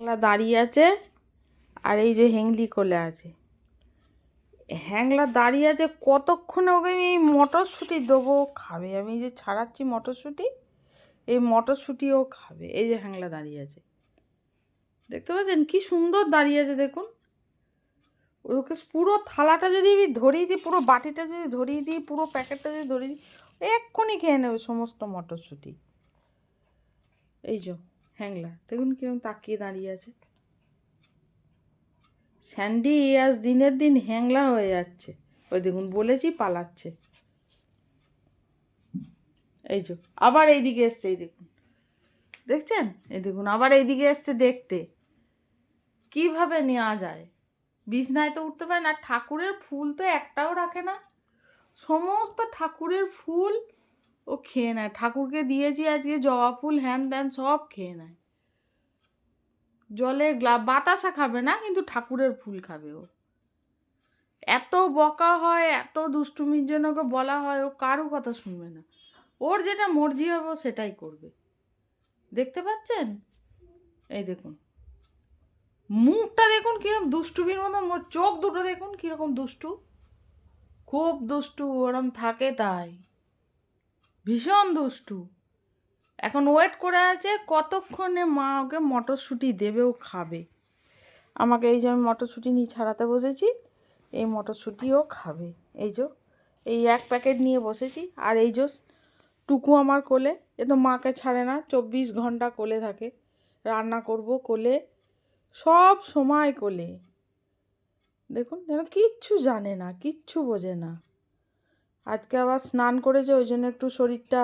হ্যাংলা দাঁড়িয়ে আছে আর এই যে হেংলি কোলে আছে। হ্যাংলা দাঁড়িয়ে আছে কতক্ষণে ওকে আমি এই মটরশুঁটি দেবো, খাবে। আমি যে ছাড়াচ্ছি মটরশুঁটি, এই মটরশুঁটি ও খাবে। এই যে হ্যাংলা দাঁড়িয়ে আছে, দেখতে পাচ্ছেন কি সুন্দর দাঁড়িয়ে আছে দেখুন। ওকে পুরো থালাটা যদি আমি ধরিয়ে দিই, পুরো বাটিটা যদি ধরিয়ে দিই, পুরো প্যাকেটটা যদি ধরিয়ে দিই, এক্ষুনি খেয়ে নেবে সমস্ত মটরশুঁটি। এই যে হ্যাংলা দেখুন কিরকম তাকিয়ে দাঁড়িয়ে আছে। স্যান্ডি আজ দিনের দিন হ্যাংলা হয়ে যাচ্ছে। ওই দেখুন বলেছি পালাচ্ছে। এই যে আবার এইদিকে এসছে, এই দেখুন, দেখছেন? এই দেখুন আবার এইদিকে এসছে দেখতে কিভাবে নেওয়া যায়। বিছনায় তো উঠতে পারে না। ঠাকুরের ফুল তো একটাও রাখে না, সমস্ত ঠাকুরের ফুল ও খেয়ে নেয়। ঠাকুরকে দিয়েছি আজকে জবা ফুল, হ্যান ত্যান সব খেয়ে নেয়। জলের বাতাসা খাবে না, কিন্তু ঠাকুরের ফুল খাবে ও। এত বকা হয়, এত দুষ্টুমির জন্য ওকে বলা হয়, ও কারো কথা শুনবে না। ওর যেটা মর্জি হবে ও সেটাই করবে। দেখতে পাচ্ছেন? এই দেখুন মুখটা দেখুন কিরকম দুষ্টুমির মতন, চোখ দুটো দেখুন কিরকম দুষ্টু, খুব দুষ্টু। ওরম থাকে তাই, ভীষণ দুষ্টু। এখন ওয়েট করে আছে কতক্ষণে মা ওকে মটরশুঁটি দেবে, ও খাবে। আমাকে এই যে আমি মটরশুঁটি নিয়ে ছাড়াতে বসেছি, এই মটরশুঁটিও খাবে। এই যে এই এক প্যাকেট নিয়ে বসেছি। আর এই যে টুকু আমার কোলে, এ তো মাকে ছাড়ে না, 24 ঘন্টা কোলে থাকে। রান্না করব কোলে, সব সময় কোলে। দেখুন যেন কিচ্ছু জানে না, কিচ্ছু বোঝে না। আজকে আবার স্নান করেছে, ওই জন্য একটু শরীরটা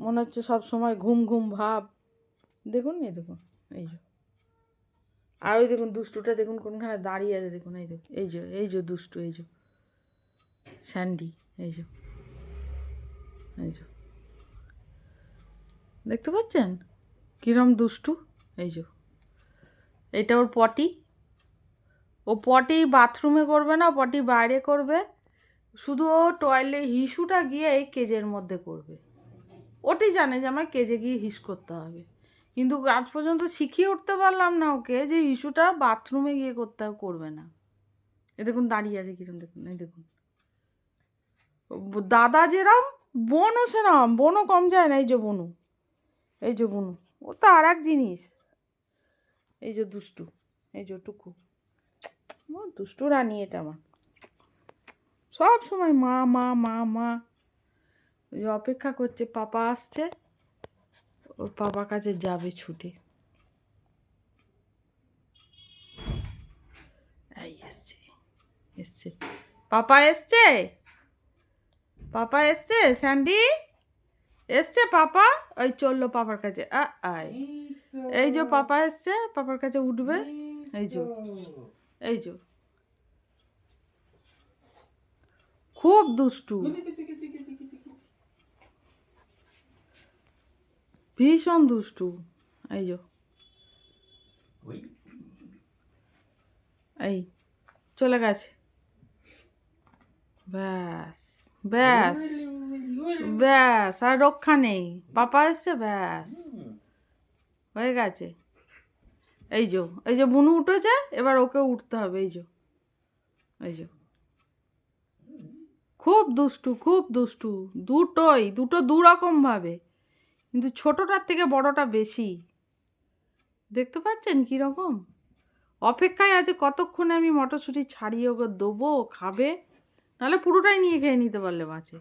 মনে হচ্ছে সব সময় ঘুম ঘুম ভাব। দেখুন এই দেখুন, এই যে আর ওই দেখুন দুষ্টুটা দেখুন কোনখানে দাঁড়িয়ে আছে দেখুন। এই দেখুন, এই যে দুষ্টু, এই যে স্যান্ডি, এই যে দেখতে পাচ্ছেন কিরম দুষ্টু। এই যে এটা ওর পটি। ও পটি বাথরুমে করবে না, পটি বাইরে করবে। শুধু ও টয়লেট হিসুটা গিয়ে এই কেজের মধ্যে করবে। ওটি জানে যে আমার কেজে গিয়ে হিস করতে হবে, কিন্তু আজ পর্যন্ত শিখিয়ে উঠতে পারলাম না ওকে যে হিসুটা বাথরুমে গিয়ে করবে না। এ দেখুন দাঁড়িয়ে আছে কিরম, দেখুন এই দেখুন। দাদা যেরম বোনও সেরম, বোনও কম যায় না। এই যে বনু, এই যে বনু, ও তো আর এক জিনিস। এই যে দুষ্টু, এই যে টুকু, দুষ্টু রানী এটা আমার। সব সময় মা মা মা মা, ওই অপেক্ষা করছে পাপা আসছে, ও পাপার কাছে যাবে ছুটে। এই এসছে, এসছে পাপা, এসছে পাপা, এসছে স্যান্ডি, এসছে পাপা। ওই চললো পাপার কাছে। আয়, এই যে পাপা এসছে, পাপার কাছে উঠবে। এই যে, এই যে খুব দুষ্টু, ভীষণ দুষ্টু। এই যে এই চলে গেছে। ব্যাস ব্যাস ব্যাস, আর রক্ষা নেই। পাপা এসছে, ব্যাস হয়ে গেছে। এই যে বুনু উঠেছে, এবার ওকে উঠতে হবে। এই যে খুব দুষ্টু, খুব দুষ্টু। দুটো দুরকমভাবে, কিন্তু ছোটোটার থেকে বড়টা বেশি। দেখতে পাচ্ছেন কীরকম অপেক্ষায় আছে কতক্ষণে আমি মটরশুঁটি ছাড়িয়ে ওকে দেবো, খাবে। নাহলে পুরোটাই নিয়ে খেয়ে নিতে পারলে বাঁচে।